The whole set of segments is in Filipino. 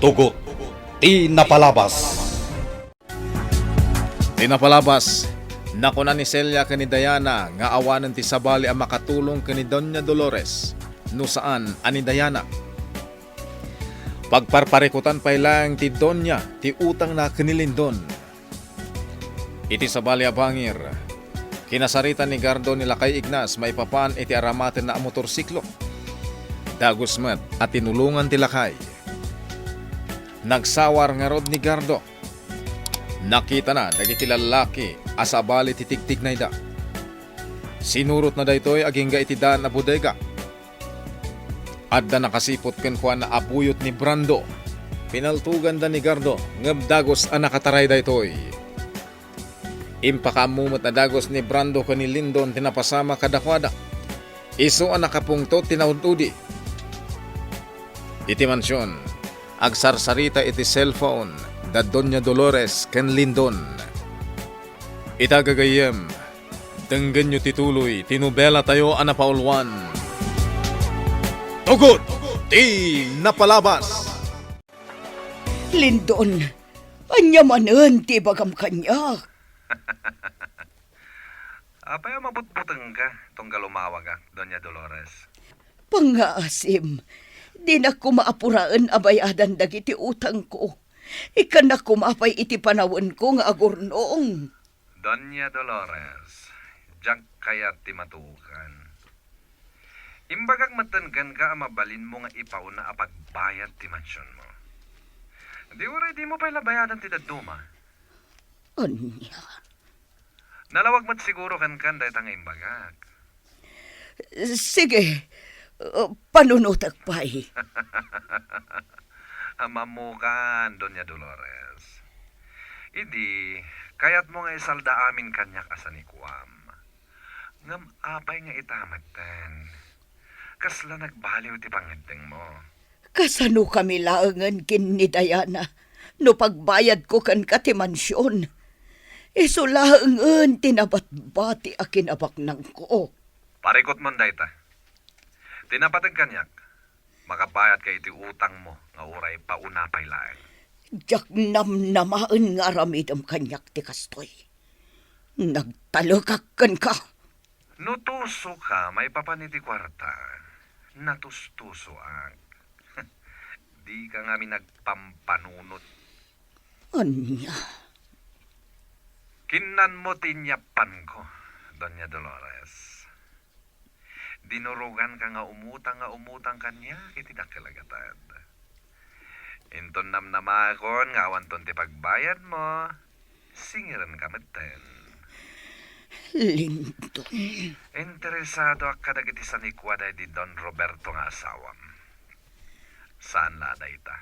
Tugot, di napalabas. Tinapalabas, nakuna ni Celia kani Diana nga awanan ti sabali ang makatulong kani Doña Dolores, no saan ani Diana. Pagparparikutan pa lang ti Doña ti utang na kanilindon. Iti sabali abangir, kinasarita ni Gardo nila kay Ignas maipapan iti aramaten na motorsiklo. Dagusmet at tinulungan ti Lakay. Nagsawar nga rod ni Gardo. Nakita na dagiti lalaki asabali ti tigtig na ida. Sinurot na daytoy agingga iti daan na bodega. Adda nakasipot ken kuan na apuyot ni Brando. Pinaltugan da ni Gardo ngem dagos a nakataray daytoy. Impakamumot na dagos ni Brando ken ni Lindon tinapasama kadakwada. Isu ang nakapungtot tinawdudi. Iti mansyon, agsarsarita iti cellphone da Doña Dolores ken Lindon. Itagagayem, denggan nyo tituloy, tinubela tayo anapaulwan. Tugot, di napalabas. Lindon, anyamanan ti bagam kanya. Apay mabutbuteng ka, tong galumawag ka, Doña Dolores. Pangaasim, di na ko maapuraan abayadan dagiti utang ko. Ikan na kumapay iti panawon ko nga agurnoong. Doña Dolores, jak kayat ti matukan. Imbagag matengan ka mabalin mo nga ipauna apagbayad ti mansyon mo. Di uray di mo pa'y labayadan ti daduma. Anya? Nalawag mat siguro kan dahil nga imbagag. Sige, panunotag pa'y. Amamukan, Doña Dolores. Idi, kayat mo nga isalda amin kanyak asa ni Kuam. Ngam apay nga itamaten. Kasla nagbaliw ti pangiteng mo. Kasano kami laangan kin ni Diana no pagbayad ko kan katimansyon. Isulaangan tinabatbati a kinabaknang ko. Parikot mo dayta. Tinapatag kanyak. Makabayad kay iti utang mo nga uray pauna pay laeng. Jak namnamaan nga aramidam kanyak ti kastoy. Nagtalukakkan ka. Nutuso ka, may papaniti kwarta. Natustuso ang. Di ka nga nagpampanunot. Anya? Kinan mo tinyapan ko, Doña Dolores. Dinurugan ka nga umutang kanya, iti dakilagatan. Inton namnamakon nga awan ton ti pagbayad mo, singiran ka meten. Lindon. Interesado ak kadagiti sanikwaday di Don Roberto nga asawam. Saan laday ta?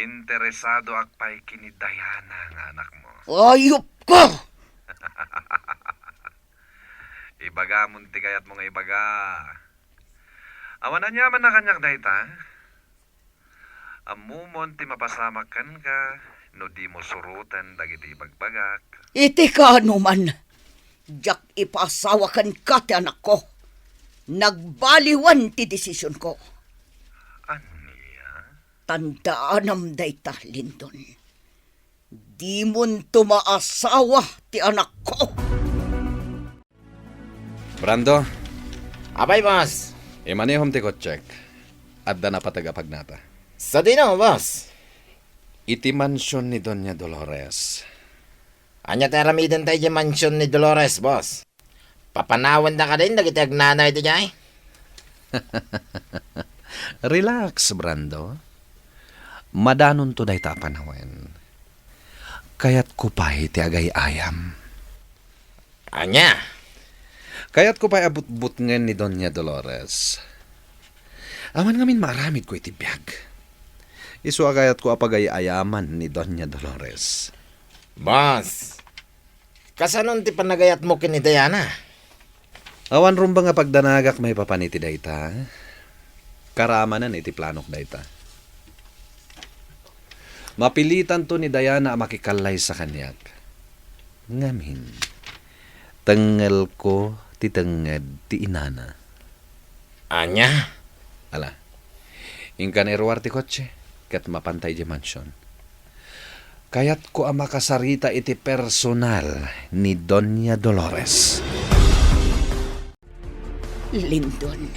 Interesado ak pa'y kini Diana nga anak mo. Ayop ka! Ibaga munti kayat mo nga ibaga. Awan na niya man na kanyak dayta. Amumon ti mapasamakan ka, no di mo surutan dagiti bagbagak. Iti ka anuman. Jak ipasawakan ka ti anak ko. Nagbaliwan ti desisyon ko. Aniya? Tandaanam dayta, Lindon. Di mon tumaasawa ti anak ko. Brando, Abay, boss. imanihom ti kotsek. Adda na patagapag nata. Sa dino, boss. Iti mansyon ni Doña Dolores. Anya taramiden tayo yung mansyon ni Dolores, boss. Papanawan na ka din, nagitag nanay ito niya. Relax, Brando. Madanon to day tapanawen. Kayat ko pa'y ti agay ayam. Anya? Kayat ko pa'y abut-but ngen ni Doña Dolores. Aman ngamin maramid ko iti biyag. Isu kayat ko apagay ayaman ni Doña Dolores. Boss. Kasanon ti panagayat mo kini Diana? Awan rumba nga pagdanagak may papaniti dayta. Karamanan iti planok dayta. Mapilitan to ni Diana makikalay sa kanyak. Ngamin, tengel ko ti tenged ti inana. Anya? Ala, ingkan erwar ti kotse. ket mapantay di mansyon. Kayat ko ang makasarita iti personal ni Doña Dolores. Lindon,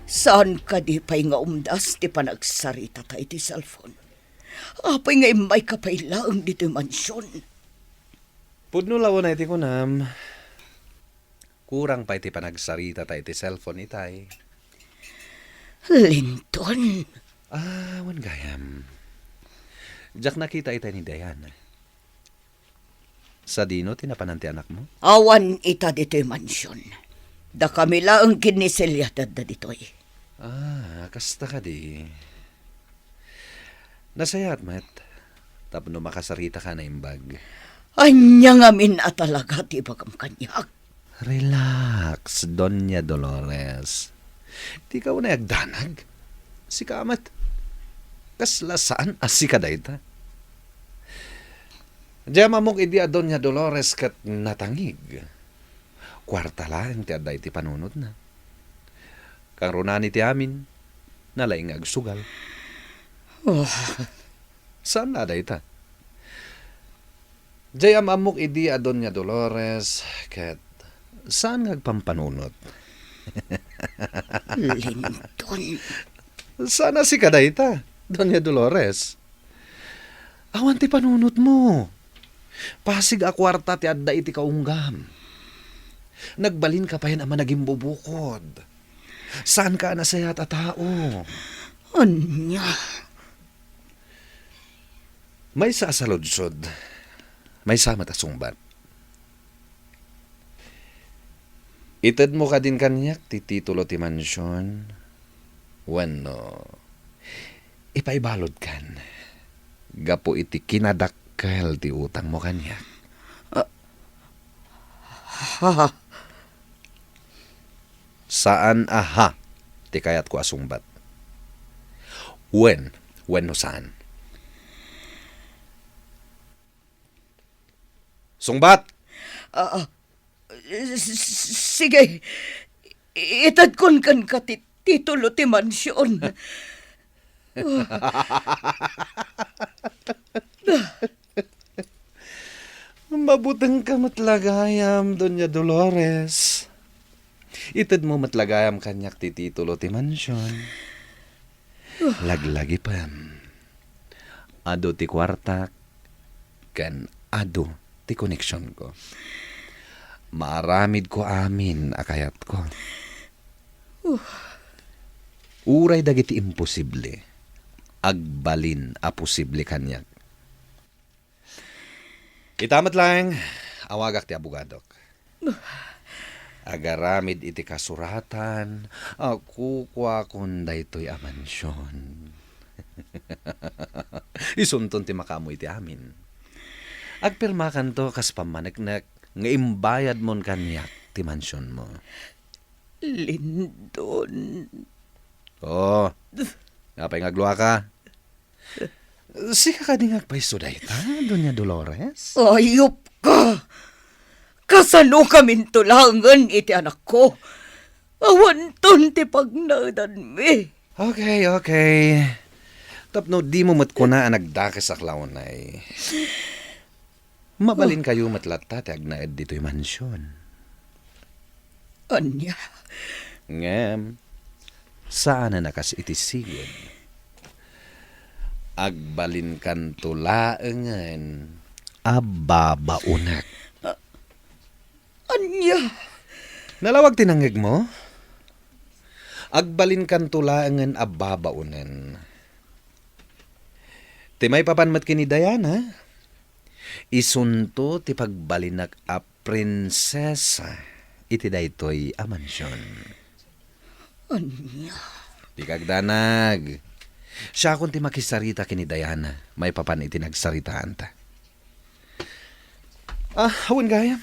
saan ka di pa'y nga umdas ti panagsarita ta iti cellphone? Apay nga imay kapay laang dito mansyon. Pudno lawan na iti kunam. Kurang pa iti panagsarita ta iti cellphone itay. Lindon, Wan gayam. Jak nakita itay ni Diana. Sa dino tinapanan ti anak mo? awan ita dito mansyon. Da kami laang kinisilyatad da ditoy. Kasta ka di. Nasayat, Matt. Tapno makasarita ka na imbag. Anya nga min at talaga ti bagam kanyak. Relax, Doña Dolores. Di ka na agdanag. Si Kamat. Kaslasaan asi ka dayta. Diya mamok idi a Doña Dolores kat natangig. Kwarta lang ti aday ti panunod na. Kang runani ti amin, nalaing agsugal. Saan na aday ta? Diya mamok idi a Doña Dolores kat saan ngagpampanunod? Lindon, Sana si kadayta, Doña Dolores. Awan ti panunod mo. Pasig a kwarta ti adda iti kaunggam. Nagbalin ka pa yan ama naging bubukod. Saan ka nasayat a tao? anya. May sasaludsod. May sama ta sungbat. Ited mo ka din kanyak ti titulo ti mansyon. Wano, ipaibalod kan. Gapo iti kinadakkel ti utang mo kanyak. Ha, Saan aha ti kayat ko asungbat? When no saan? Sungbat! sige. Itad kon kan ka titulo ti mansyon. Mabutang ka matlagayam, Doña Dolores. Itad mo matlagayam kanyak ti titulo ti mansyon. Laglagi pa. Ado ti kwarta, kan ado ti koneksyon ko. Maaramid ko amin akayat ko. Uray dagiti imposible. Agbalin a posible kanyak. Itamat lang, awagak ti abogadok. Agaramid iti kasuratan, ako kwa kunday to'y amansyon. Isunton ti makamu iti amin. Agpirmakan to kas pamanagnak, nga imbayad mon kanyak ti mansyon mo. Lindon. Ngapay ngagluwa ka. Sika ka di ngagpaiso dayta, Doña Dolores? Ayop ka! Kasano kamin tulangan iti anak ko? Awan ton ti pagnadan mi. Okay. Tapno di mo mat ko na nagdakes sa klaunay. Mabalin kayo matlata ti agnaed dito'y mansyon. Anya, Ngem, saan na nakas iti sigod? Agbalin kan tulaengen ababaunak. anya. Nalawag tinangig mo? Agbalin kan tulaengen ababaunen. Ti may papanmat kini Diana. Isunto ti pagbalinak a prinsesa iti daytoy a mansyon. Anya. Di kagdanag. Siya kung ti makisarita kini Diana, may papan iti nagsaritaan ta. Hawin gayam.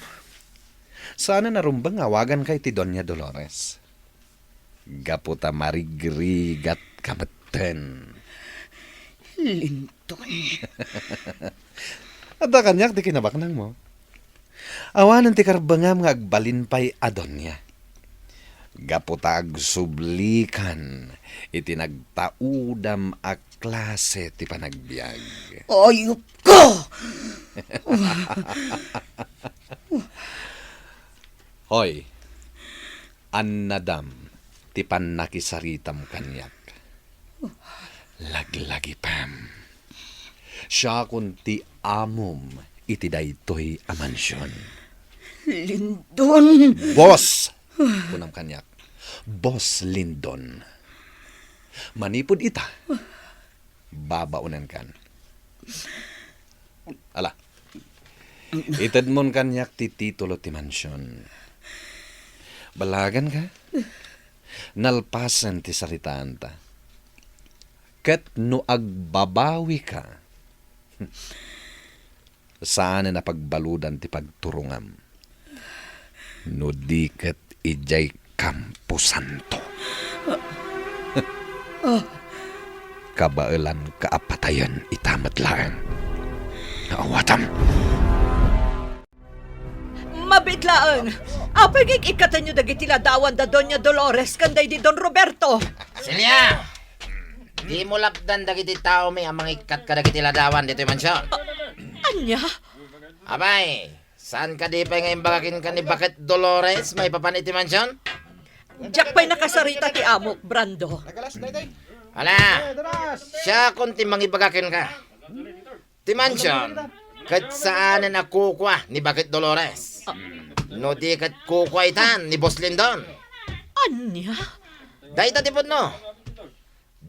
Sana narumbang awagan kay ti Doña Dolores. Gaputa marigrigat kameten. Lindon. At kanyak ti kinabaknang mo. Awanan ti karbangam nga agbalin pa'y Adonya. Gaputag sublikan, iti nagtaudam a klase ti panagbiag. Ayop ka! Hoy, annadam, ti panakisaritam kanyak. Laglagi pam. Siya kunti amom, iti daytoy a mansyon. Lindon! Boss! Kunam kanyak. Boss Lindon. Manipod ita. Babaunan kan. Ala. Itad mon kanyak ti titulo ti mansyon. Balagan ka? Nalpasan ti saritaan ta. Kat no agbabawi ka, saan na pagbaludan ti pagturungam. No di kat ijay Campo Santo. Kabailan kaapatayan itamat lang. Naawatam. Mabitlaan! Apagig ikatan nyo dagiti ladawan da Doña Dolores kanday di Don Roberto! Silya! Di mo lapdan dagiti tao may amang ikat ka dagiti ladawan dito yung mansyon. Anya? Abay, saan ka di pa ngayon bakakin ka ni Bakit Dolores may papaniti mansyon? Diyak pa'y nakasarita ti Amok, Brando. Ala, siya kunti mangibagakin ka. Ti mansyon, kat saan na nakukwa ni Bakit Dolores? No di kat kukwa itan ni Boss Lindon. Anya? Dahil tatipod no.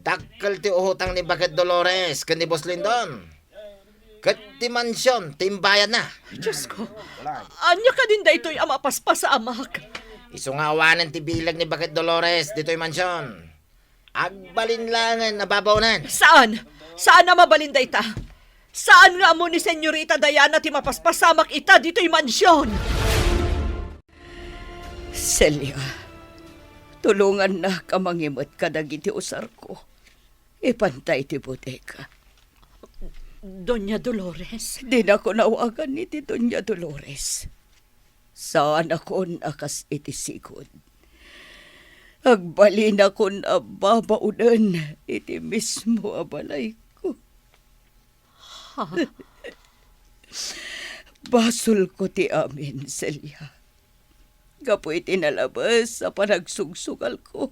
Dakkel ti uhutang ni Bakit Dolores kan ni Boss Lindon. Kat ti mansyon, timbayan na. Diyos ko, anya ka din da ito'y amapaspas sa amak. Isungawanan ti bilag ni Bakit Dolores dito'y mansyon. Agbalinlangan na babaunan. Saan? Saan na mabalinda ita? Saan nga mo ni Senyorita Diana ti mapaspasamak ita dito'y mansyon? Celia, tulungan na kamangimot ka dagiti usar ko. Ipantay ti bodega. Doña Dolores? Di na ko nawagan ni ti Doña Dolores. Saan ako nakas iti sigod. Agbalin ako na babaunan iti mismo abalay ko. Basol ko ti amin, Celia. Kapoy tinalabas sa panagsugsugal ko.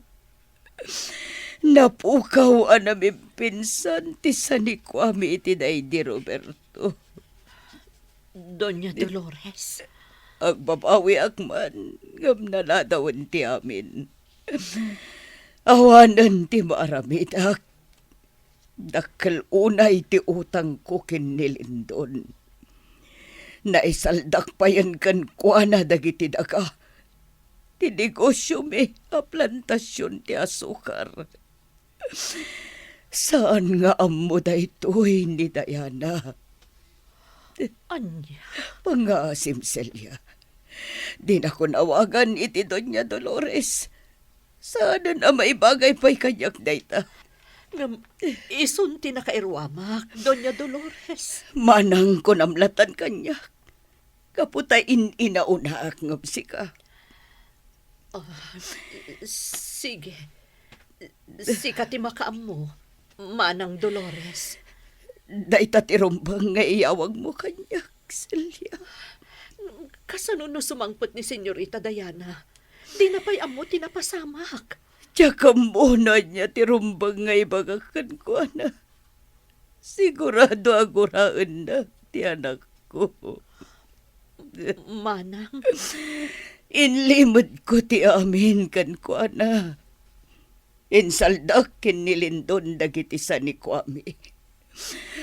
Napukaw anaming pinsan ti sanikwami iti di Roberto. Doña Dolores? Agbabawi akman, ngam naladawan ti amin. Awanan ti maaramidak. Dakkel unay ti utang ko kinilindon. Naisaldak pa yan kan kuana dagiti daga. Ti negosyo mi a plantasyon ti asukar. Saan nga amo daytoy ni Diana? Anya? Pangasim, Celia. Di na ko nawagan iti Doña Dolores. Sana na may bagay pa'y kanyak dayta. Ngam, isunti na kairwamak, Doña Dolores. Manang ko namlatan kanyak. Kaputay inaunaak ngam sika. Sige. Sikati makaam mo, Manang Dolores. Dayta tirumbang nga iyawag mo kanyak, Celia. Kasano no sumangpot ni Senyorita Diana? Di na pa'y amo tinapasamak. Tsaka muna niya tirumbang nga ibagakan ko, ana. Sigurado aguraan na ti anak ko. Manang, Inlimod ko ti amin kan ko, ana. Insaldak kinilindon dagiti sa ni Kwame.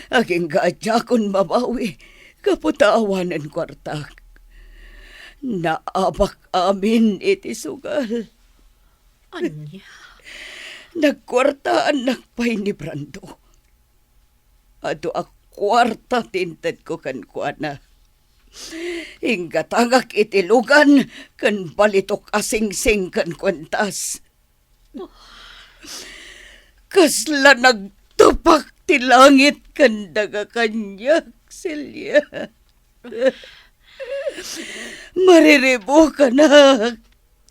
Aging gaadya kon mabawi, kaputaawanan kwartak. Naabak amin iti sugal. anya? Nagkwartaan nakpay ni Brando. Ato ak kwarta tinted ko kan kuana. Inggatangak iti lugan kan balitok asing-sing kan kwentas. Kasla nagtupak ti langit kan daga kanyak, Celia. Mariribo ka na.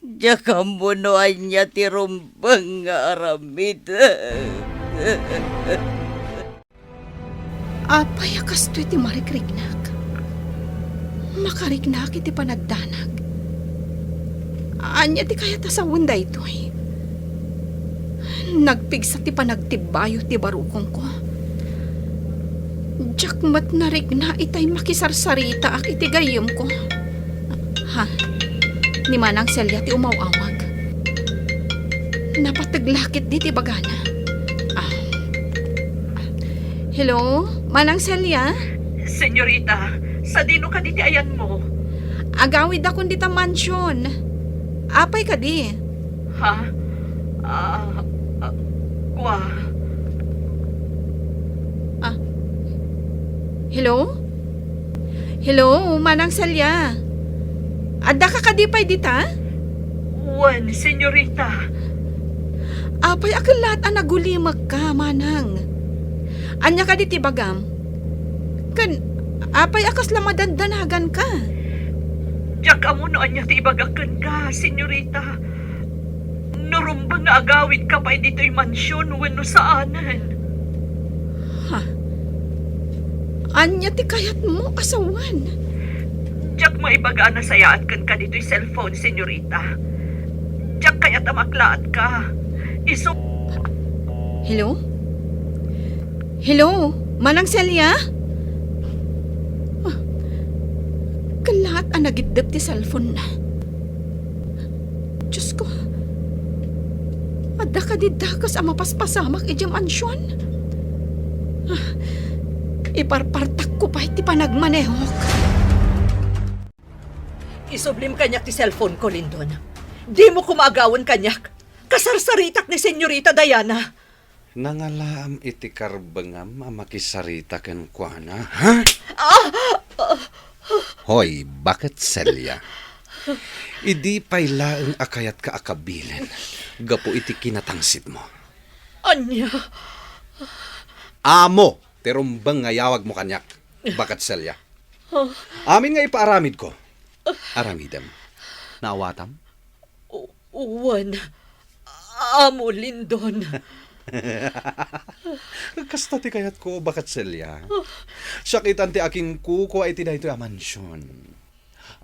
Jaka munoan niya ti rumbang nga aramid. Apay akasto iti marikrignak. Makarignak iti panagdanag. Anya ti kaya tasawon da ito'y. Nagpigsa ti panagtibayo ti barukong ko. Jakmat na rigna itay makisarsarita ak iti gayem ko. Ha? Ni Manang Celia ti umawawag. Napataglakit di ti bagana. Hello? Manang Celia? Senyorita, sa dino ka diti ayan mo? Agawid akong dita mansyon. Apay ka di. Ha? Kwa? Hello? Hello, Manang Celia? Adda ka kadipay dita? Wan, senyorita. Apay akalat ang nagulimag ka, Manang. Anya ka diti bagam? Kan, apay akas lamadandanagan ka. Jak amo no anya ti ibagakan ka, senyorita. Nurumbang nga agawid ka pa dito'y mansyon wenno saanan. Anya ti kayat mo, asawan. Jak maibaga na sayaat kan ka dito'y cellphone, senyorita. Jak kaya tamaklaat ka. Iso... Hello? Hello? Manang Celia? Kalat ang nagidap ti cellphone na. Diyos ko. Adda ka di dakas ang mapaspasamak ijam ansyon. Iparpartak ko pa iti panagmanehok. Isublim kanyak ti cellphone ko, Lindon. Di mo kumagawan kanyak. Kasarsaritak ni Senyorita Diana. Nangalaam iti karbangam makisarita ken kuana, ha? Hoy, bakit Celia? Idi pay laeng akayat ka akabilin. Gapo iti kinatangsit mo. Anya? Amo, terumbang nga yawag mo kanyak. Bakit Celia? Amin nga ipaaramid ko. Aramidem. Naawatam? Uwan. Amo, Lindon. Kasta ti kayat ko, bakit Celia? Sakitan ti aking kuko ay tinay ito amansyon.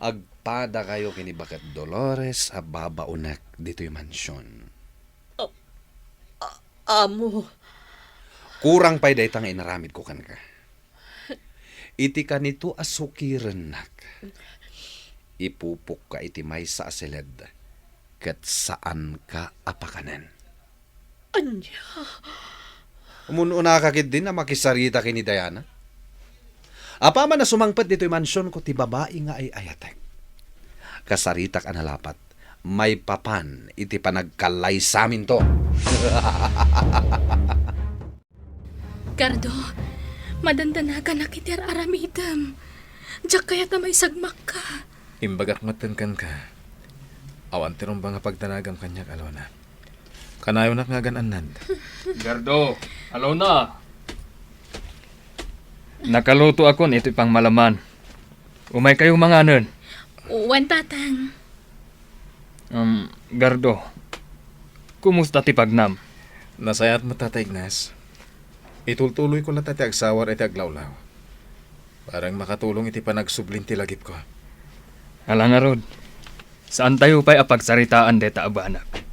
Agpada kayo kini bakit Dolores a babaunak dito yung mansyon. Amo. Kurang pa'y daytang inaramid ko kan ka. Iti ka nito asukiran nak. Ipupok ka iti may sa asiled. Kat saan ka apakanen. Anya? Umununa kakit din na makisarita kini Diana. Apa man na sumangpat dito yung mansyon ko ti babae nga ay ayatek. Kasaritak analapat. May papan iti panagkalay sa amin to. Gardo, madandanagan na kitir aramidam. Diyak kaya ta may sagmak ka. Imbagak matenkan ka. Awan tirong ba nga pagtanagam kanyak alona. Kanayo nak nga gananan. Gardo, alo na. Nakaluto ako nito pang malaman. Umay kayo manganon. Uwan tatang. Gardo, kumusta ti pagnam? Nasayat mo Tata Ignas. Itultuloy ko na tati agsawar iti aglawlaw. Parang makatulong iti panagsubling ti lagip ko. Alang arod, saan tayo pa'y apagsaritaan deta abanak?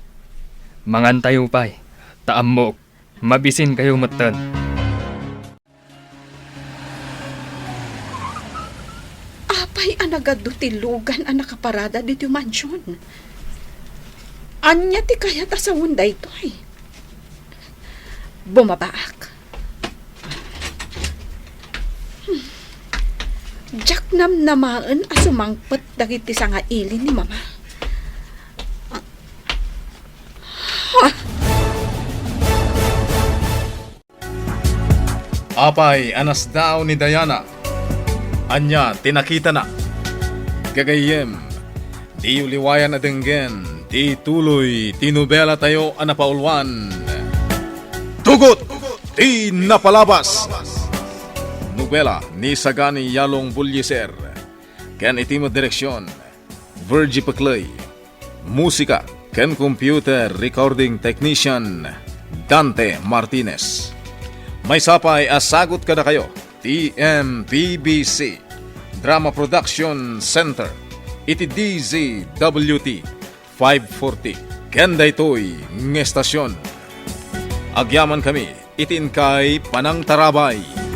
Mangan tayo pa'y, taamok, mabisin kayo matan. Apay anagado ti lugan ang nakaparada dito mansyon. Anya ti kaya tasawon da ito ay. Bumabaak. Jack nam namaan asumangpet dagiti sa nga ilin ni mama. Apay, anas daw ni Diana. Anya, tinakita na. Gagayem, di uliwayan na denggen, di tuloy, tinubela tayo anapaulwan. Tugot, di napalabas. Nobela ni Sagani Yalong Bulyeser. Ken itimo direksyon, Virgie Paclay. Musika ken computer recording technician Dante Martinez. May sapay asagot kada kayo TMPBC Drama Production Center iti DZWT 540 ken daytoy ng estasyon. Agyaman kami itin kay Panang Tarabay.